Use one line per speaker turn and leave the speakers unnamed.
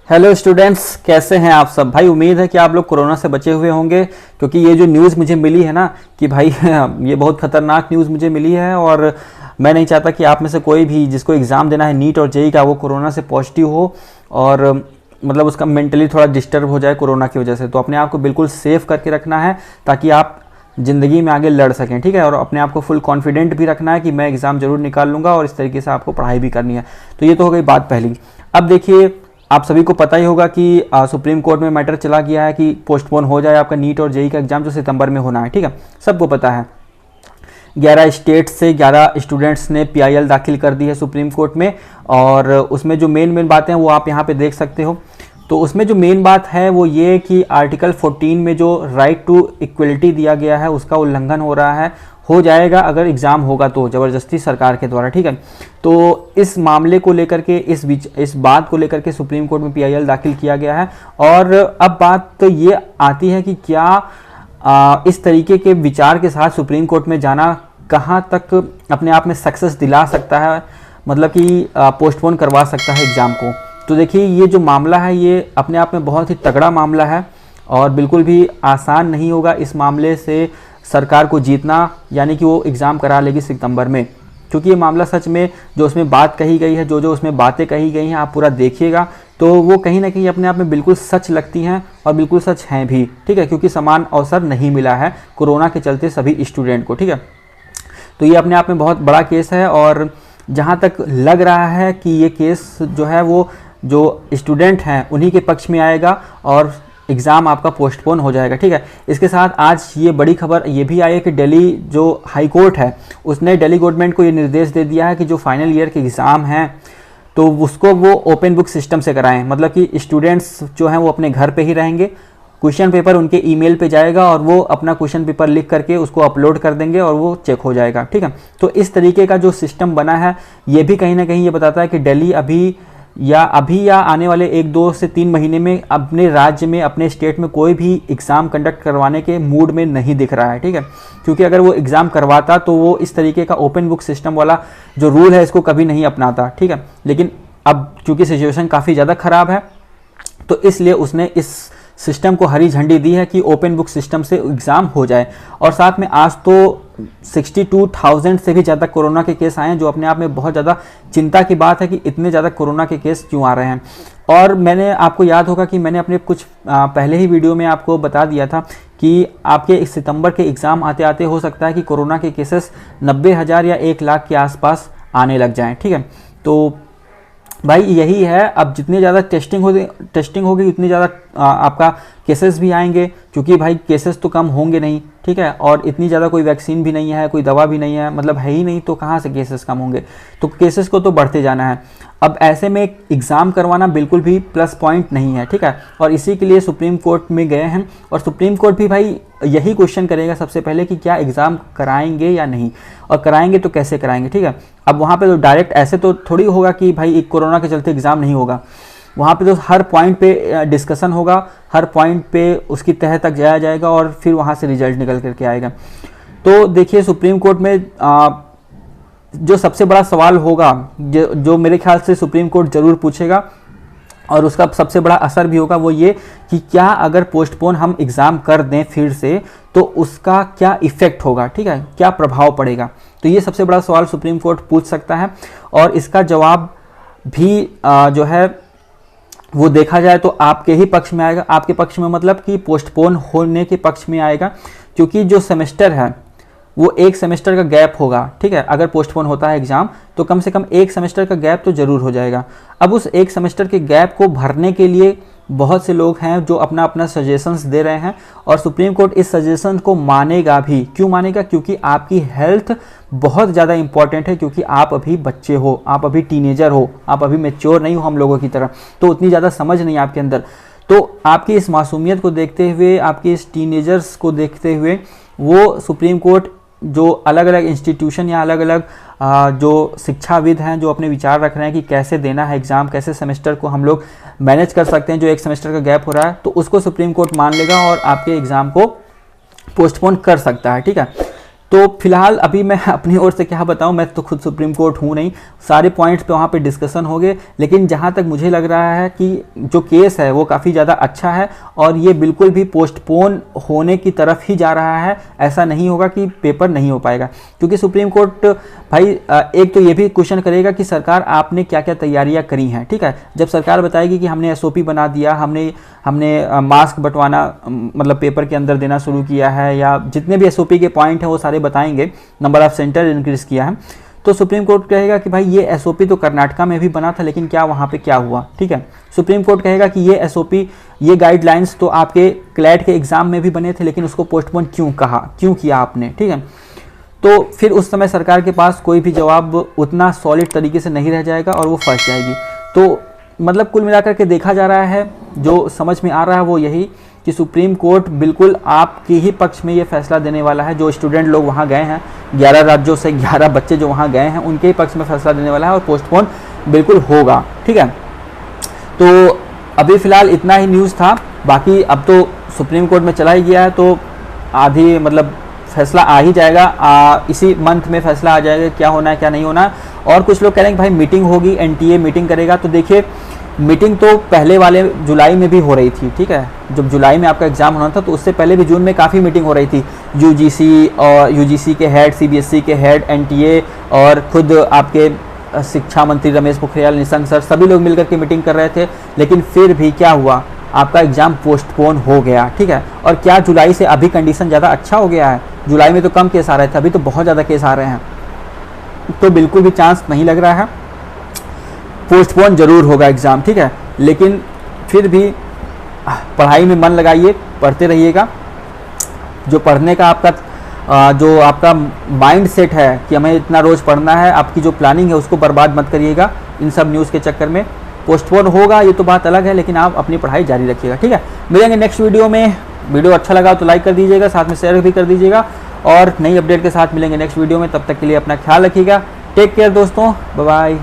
Hello students, कैसे हैं आप सब। भाई उम्मीद है कि आप लोग कोरोना से बचे हुए होंगे, क्योंकि ये जो न्यूज़ मुझे मिली है ना कि भाई ये बहुत ख़तरनाक न्यूज़ मुझे मिली है। और मैं नहीं चाहता कि आप में से कोई भी जिसको एग्ज़ाम देना है नीट और जेई का, वो कोरोना से पॉजिटिव हो और मतलब उसका मेंटली थोड़ा डिस्टर्ब हो जाए कोरोना की वजह से। तो अपने आप को बिल्कुल सेफ करके रखना है ताकि आप ज़िंदगी में आगे लड़ सकें, ठीक है। और अपने आप को फुल कॉन्फिडेंट भी रखना है कि मैं एग्ज़ाम ज़रूर निकाल लूँगा, और इस तरीके से आपको पढ़ाई भी करनी है। तो ये तो हो गई बात पहली। अब देखिए, आप सभी को पता ही होगा कि सुप्रीम कोर्ट में मैटर चला गया है कि पोस्टपोन हो जाए आपका नीट और जेई का एग्जाम, जो सितंबर में होना है, ठीक है, सबको पता है। 11 स्टेट से 11 स्टूडेंट्स ने पीआईएल दाखिल कर दी है सुप्रीम कोर्ट में, और उसमें जो मेन बातें हैं वो आप यहाँ पे देख सकते हो। तो उसमें जो मेन बात है वो ये कि आर्टिकल 14 में जो राइट टू इक्वलिटी दिया गया है उसका उल्लंघन हो जाएगा अगर एग्ज़ाम होगा तो, ज़बरदस्ती सरकार के द्वारा, ठीक है। तो इस मामले को लेकर के, इस बात को लेकर के सुप्रीम कोर्ट में पीआईएल दाखिल किया गया है। और अब बात तो ये आती है कि क्या इस तरीके के विचार के साथ सुप्रीम कोर्ट में जाना कहाँ तक अपने आप में सक्सेस दिला सकता है, मतलब कि पोस्टपोन करवा सकता है एग्ज़ाम को। तो देखिए, ये जो मामला है ये अपने आप में बहुत ही तगड़ा मामला है और बिल्कुल भी आसान नहीं होगा इस मामले से सरकार को जीतना, यानी कि वो एग्ज़ाम करा लेगी सितंबर में। क्योंकि ये मामला सच में जो उसमें बात कही गई है, जो उसमें बातें कही गई हैं, आप पूरा देखिएगा तो वो कहीं ना कहीं अपने आप में बिल्कुल सच लगती हैं और बिल्कुल सच हैं भी, ठीक है। क्योंकि समान अवसर नहीं मिला है कोरोना के चलते सभी स्टूडेंट को, ठीक है। तो ये अपने आप में बहुत बड़ा केस है, और जहाँ तक लग रहा है कि ये केस जो है वो जो स्टूडेंट हैं उन्हीं के पक्ष में आएगा और एग्ज़ाम आपका पोस्टपोन हो जाएगा, ठीक है। इसके साथ आज ये बड़ी खबर ये भी आई है कि दिल्ली जो हाई कोर्ट है उसने दिल्ली गवर्नमेंट को ये निर्देश दे दिया है कि जो फाइनल ईयर के एग्ज़ाम हैं तो उसको वो ओपन बुक सिस्टम से कराएं। मतलब कि स्टूडेंट्स जो हैं वो अपने घर पे ही रहेंगे, क्वेश्चन पेपर उनके ईमेल पे जाएगा और वो अपना क्वेश्चन पेपर लिख करके उसको अपलोड कर देंगे और वो चेक हो जाएगा, ठीक है। तो इस तरीके का जो सिस्टम बना है ये भी कहीं ना कहीं ये बताता है कि दिल्ली अभी या आने वाले 1-2 से 3 महीने में अपने राज्य में, अपने स्टेट में कोई भी एग्ज़ाम कंडक्ट करवाने के मूड में नहीं दिख रहा है, ठीक है। क्योंकि अगर वो एग्ज़ाम करवाता तो वो इस तरीके का ओपन बुक सिस्टम वाला जो रूल है इसको कभी नहीं अपनाता, ठीक है। लेकिन अब चूंकि सिचुएशन काफ़ी ज़्यादा ख़राब है तो इसलिए उसने इस सिस्टम को हरी झंडी दी है कि ओपन बुक सिस्टम से एग्ज़ाम हो जाए। और साथ में आज तो 62,000 से भी ज़्यादा कोरोना के केस आए हैं, जो अपने आप में बहुत ज़्यादा चिंता की बात है कि इतने ज़्यादा कोरोना के केस क्यों आ रहे हैं। और मैंने आपको याद होगा कि मैंने अपने कुछ पहले ही वीडियो में आपको बता दिया था कि आपके सितंबर के एग्ज़ाम आते आते हो सकता है कि कोरोना के केसेस 90,000 या 1 लाख के आसपास आने लग जाएँ, ठीक है। तो भाई यही है, अब जितनी ज़्यादा टेस्टिंग होगी उतनी ज़्यादा आपका केसेस भी आएंगे, क्योंकि भाई केसेस तो कम होंगे नहीं, ठीक है। और इतनी ज़्यादा कोई वैक्सीन भी नहीं है, कोई दवा भी नहीं है, मतलब है ही नहीं, तो कहाँ से केसेस कम होंगे। तो केसेस को तो बढ़ते जाना है। अब ऐसे में एग्ज़ाम करवाना बिल्कुल भी प्लस पॉइंट नहीं है, ठीक है। और इसी के लिए सुप्रीम कोर्ट में गए हैं, और सुप्रीम कोर्ट भी भाई यही क्वेश्चन करेगा सबसे पहले कि क्या एग्ज़ाम कराएंगे या नहीं, और कराएंगे तो कैसे कराएंगे, ठीक है। अब वहाँ पे तो डायरेक्ट ऐसे तो थोड़ी होगा कि भाई कोरोना के चलते एग्ज़ाम नहीं होगा। वहाँ पे तो हर पॉइंट पे डिस्कशन होगा, हर पॉइंट पे उसकी तह तक जाया जाएगा और फिर वहाँ से रिजल्ट निकल करके आएगा। तो देखिए, सुप्रीम कोर्ट में जो सबसे बड़ा सवाल होगा, जो मेरे ख्याल से सुप्रीम कोर्ट ज़रूर पूछेगा और उसका सबसे बड़ा असर भी होगा, वो ये कि क्या अगर पोस्टपोन हम एग्ज़ाम कर दें फिर से तो उसका क्या इफ़ेक्ट होगा, ठीक है, क्या प्रभाव पड़ेगा। तो ये सबसे बड़ा सवाल सुप्रीम कोर्ट पूछ सकता है, और इसका जवाब भी जो है वो देखा जाए तो आपके ही पक्ष में आएगा। आपके पक्ष में मतलब कि पोस्टपोन होने के पक्ष में आएगा, क्योंकि जो सेमेस्टर है वो 1 सेमेस्टर का गैप होगा, ठीक है। अगर पोस्टपोन होता है एग्ज़ाम तो कम से कम 1 सेमेस्टर का गैप तो ज़रूर हो जाएगा। अब उस 1 सेमेस्टर के गैप को भरने के लिए बहुत से लोग हैं जो अपना अपना सजेशंस दे रहे हैं, और सुप्रीम कोर्ट इस सजेशन को मानेगा भी। क्यों मानेगा? क्योंकि आपकी हेल्थ बहुत ज़्यादा इंपॉर्टेंट है, क्योंकि आप अभी बच्चे हो, आप अभी टीनेजर हो, आप अभी मैच्योर नहीं हो हम लोगों की तरह, तो उतनी ज़्यादा समझ नहीं आपके अंदर। तो आपकी इस मासूमियत को देखते हुए, आपकी इस टीनेजर्स को देखते हुए, वो सुप्रीम कोर्ट जो अलग अलग इंस्टीट्यूशन या अलग अलग जो शिक्षाविद हैं जो अपने विचार रख रहे हैं कि कैसे देना है एग्ज़ाम, कैसे सेमेस्टर को हम लोग मैनेज कर सकते हैं जो 1 सेमेस्टर का गैप हो रहा है, तो उसको सुप्रीम कोर्ट मान लेगा और आपके एग्ज़ाम को पोस्टपोन कर सकता है, ठीक है। तो फिलहाल अभी मैं अपनी ओर से क्या बताऊं, मैं तो खुद सुप्रीम कोर्ट हूं नहीं, सारे पॉइंट्स पे वहाँ पे डिस्कशन हो गए, लेकिन जहाँ तक मुझे लग रहा है कि जो केस है वो काफ़ी ज़्यादा अच्छा है और ये बिल्कुल भी पोस्टपोन होने की तरफ ही जा रहा है। ऐसा नहीं होगा कि पेपर नहीं हो पाएगा, क्योंकि सुप्रीम कोर्ट भाई एक तो ये भी क्वेश्चन करेगा कि सरकार आपने क्या क्या तैयारियां करी हैं। ठीक है, जब सरकार बताएगी कि हमने एसओपी बना दिया, हमने मास्क बंटवाना मतलब पेपर के अंदर देना शुरू किया है, या जितने भी एसओपी के पॉइंट हैं वो सारे बताएंगे, नंबर ऑफ सेंटर इंक्रीज किया है, तो सुप्रीम कोर्ट कहेगा कि भाई ये एसओपी तो कर्नाटका में भी बना था, लेकिन क्या वहाँ पे क्या हुआ। ठीक है, सुप्रीम कोर्ट कहेगा कि ये एसओपी, ये गाइडलाइंस तो आपके क्लैट के एग्जाम में भी बने थे, लेकिन उसको पोस्टपोन क्यों किया आपने। ठीक है, तो फिर उस समय सरकार के पास कोई भी जवाब उतना सॉलिड तरीके से नहीं रह जाएगा और वो फंस जाएगी। तो मतलब कुल मिलाकर के देखा जा रहा है, जो समझ में आ रहा है वो यही कि सुप्रीम कोर्ट बिल्कुल आपके ही पक्ष में ये फैसला देने वाला है। जो स्टूडेंट लोग वहाँ गए हैं, 11 राज्यों से 11 बच्चे जो वहाँ गए हैं, उनके ही पक्ष में फैसला देने वाला है और पोस्टपोन बिल्कुल होगा। ठीक है, तो अभी फ़िलहाल इतना ही न्यूज़ था, बाकी अब तो सुप्रीम कोर्ट में चला ही गया है, तो आधी मतलब फैसला आ ही जाएगा, इसी मंथ में फैसला आ जाएगा क्या होना है क्या नहीं होना। और कुछ लोग कह रहे हैं कि भाई मीटिंग होगी, एनटीए मीटिंग करेगा, तो देखिए मीटिंग तो पहले वाले जुलाई में भी हो रही थी। ठीक है, जब जुलाई में आपका एग्जाम होना था तो उससे पहले भी जून में काफ़ी मीटिंग हो रही थी, यूजीसी और यूजीसी के हेड, सीबीएसई के हेड, एनटीए और खुद आपके शिक्षा मंत्री रमेश पोखरियाल निशंक सर, सभी लोग मिलकर के मीटिंग कर रहे थे, लेकिन फिर भी क्या हुआ, आपका एग्जाम पोस्टपोन हो गया। ठीक है, और क्या जुलाई से अभी कंडीशन ज़्यादा अच्छा हो गया है? जुलाई में तो कम केस आ रहे थे, अभी तो बहुत ज़्यादा केस आ रहे हैं, तो बिल्कुल भी चांस नहीं लग रहा है, पोस्टपोन जरूर होगा एग्ज़ाम। ठीक है, लेकिन फिर भी पढ़ाई में मन लगाइए, पढ़ते रहिएगा। जो पढ़ने का जो आपका माइंड सेट है कि हमें इतना रोज़ पढ़ना है, आपकी जो प्लानिंग है उसको बर्बाद मत करिएगा इन सब न्यूज़ के चक्कर में। पोस्टपोन होगा ये तो बात अलग है, लेकिन आप अपनी पढ़ाई जारी रखिएगा। ठीक है, मिलेंगे नेक्स्ट वीडियो में। वीडियो अच्छा लगा तो लाइक कर दीजिएगा, साथ में शेयर भी कर दीजिएगा, और नई अपडेट के साथ मिलेंगे नेक्स्ट वीडियो में। तब तक के लिए अपना ख्याल रखिएगा। टेक केयर दोस्तों, बाय बाय।